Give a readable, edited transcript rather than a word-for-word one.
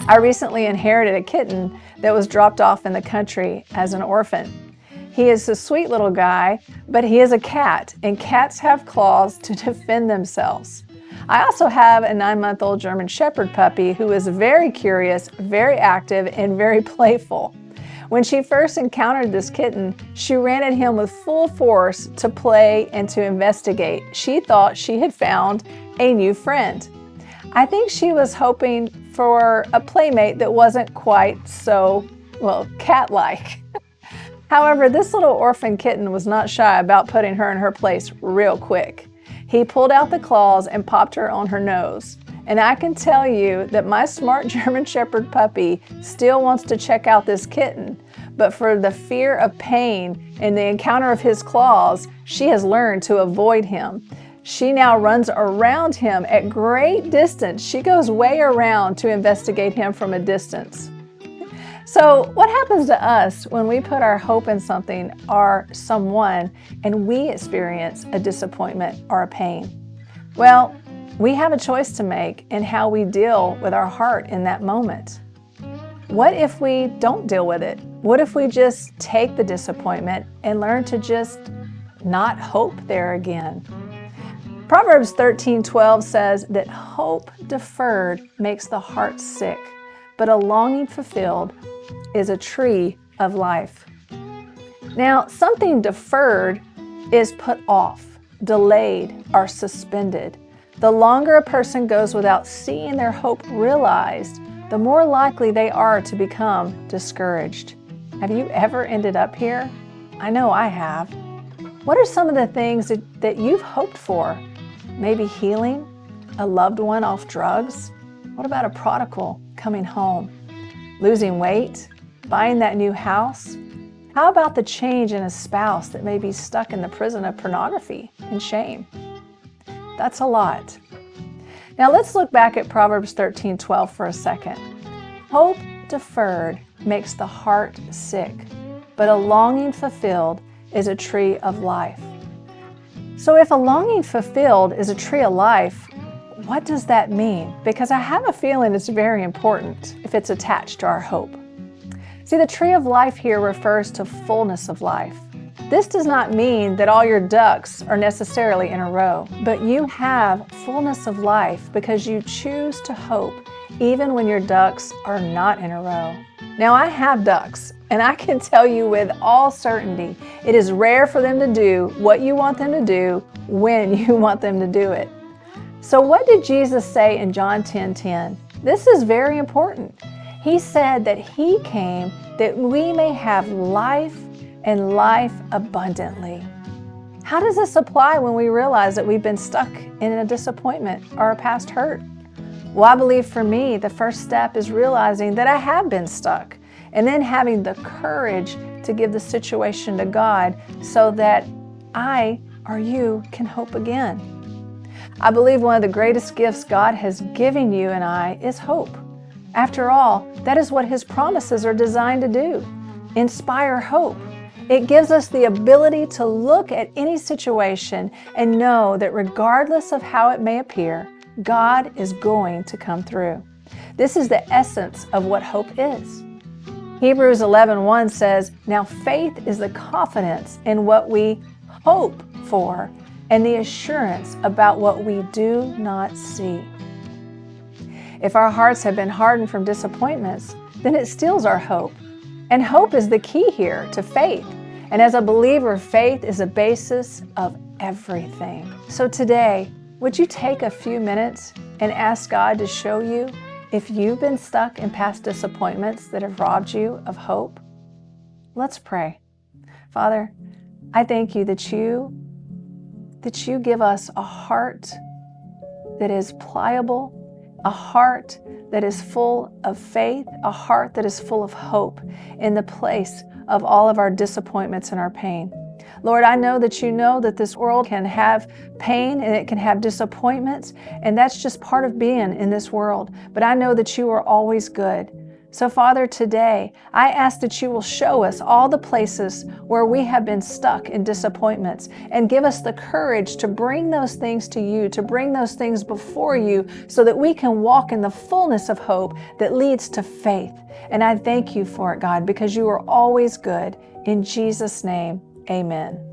I recently inherited a kitten that was dropped off in the country as an orphan. He is a sweet little guy, but he is a cat, and cats have claws to defend themselves. I also have a 9-month-old German Shepherd puppy who is very curious, very active, and very playful. When she first encountered this kitten, she ran at him with full force to play and to investigate. She thought she had found a new friend. I think she was hoping for a playmate that wasn't quite so, well, cat-like. However, this little orphan kitten was not shy about putting her in her place real quick. He pulled out the claws and popped her on her nose. And I can tell you that my smart German Shepherd puppy still wants to check out this kitten, but for the fear of pain and the encounter of his claws, she has learned to avoid him. She now runs around him at great distance. She goes way around to investigate him from a distance. So what happens to us when we put our hope in something or someone and we experience a disappointment or a pain? Well, we have a choice to make in how we deal with our heart in that moment. What if we don't deal with it? What if we just take the disappointment and learn to just not hope there again? Proverbs 13:12 says that hope deferred makes the heart sick, but a longing fulfilled is a tree of life. Now, something deferred is put off, delayed, or suspended. The longer a person goes without seeing their hope realized, the more likely they are to become discouraged. Have you ever ended up here? I know I have. What are some of the things that you've hoped for? Maybe healing, a loved one off drugs? What about a prodigal coming home? Losing weight? Buying that new house? How about the change in a spouse that may be stuck in the prison of pornography and shame? That's a lot. Now let's look back at Proverbs 13:12 for a second. Hope deferred makes the heart sick, but a longing fulfilled is a tree of life. So if a longing fulfilled is a tree of life, what does that mean? Because I have a feeling it's very important if it's attached to our hope. See, the tree of life here refers to fullness of life. This does not mean that all your ducks are necessarily in a row, but you have fullness of life because you choose to hope even when your ducks are not in a row. Now, I have ducks, and I can tell you with all certainty, it is rare for them to do what you want them to do when you want them to do it. So what did Jesus say in John 10:10? This is very important. He said that He came that we may have life and life abundantly. How does this apply when we realize that we've been stuck in a disappointment or a past hurt? Well, I believe for me, the first step is realizing that I have been stuck and then having the courage to give the situation to God so that I or you can hope again. I believe one of the greatest gifts God has given you and I is hope. After all, that is what His promises are designed to do, inspire hope. It gives us the ability to look at any situation and know that regardless of how it may appear, God is going to come through. This is the essence of what hope is. Hebrews 11:1 says, "Now faith is the confidence in what we hope for and the assurance about what we do not see." If our hearts have been hardened from disappointments, then it steals our hope. And hope is the key here to faith. And as a believer, faith is a basis of everything. So today, would you take a few minutes and ask God to show you if you've been stuck in past disappointments that have robbed you of hope? Let's pray. Father, I thank you that you give us a heart that is pliable, a heart that is full of faith, a heart that is full of hope in the place of all of our disappointments and our pain. Lord, I know that this world can have pain and it can have disappointments, and that's just part of being in this world. But I know that you are always good. So, Father, today, I ask that you will show us all the places where we have been stuck in disappointments and give us the courage to bring those things to you, to bring those things before you so that we can walk in the fullness of hope that leads to faith. And I thank you for it, God, because you are always good. In Jesus' name, amen.